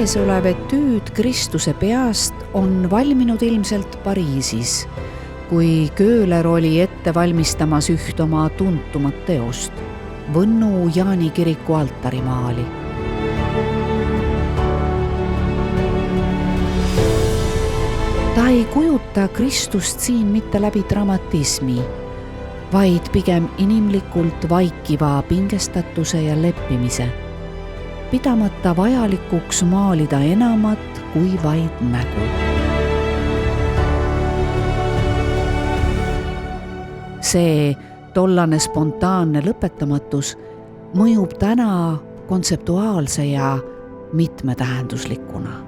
käesolev etüüd Kristuse peast on valminud ilmselt Pariisis, kui Köhler oli ette valmistamas üht oma tuntumat teost, Võnnu Jaani kiriku altarimaali. Ta ei kujuta Kristust siin mitte läbi dramatismi, vaid pigem inimlikult vaikiva pingestatuse ja leppimise, pidamata vajalikuks maalida enamat kui vaid nägu. See tollane spontaanne lõpetamatus mõjub täna kontseptuaalse ja mitmetähenduslikuna.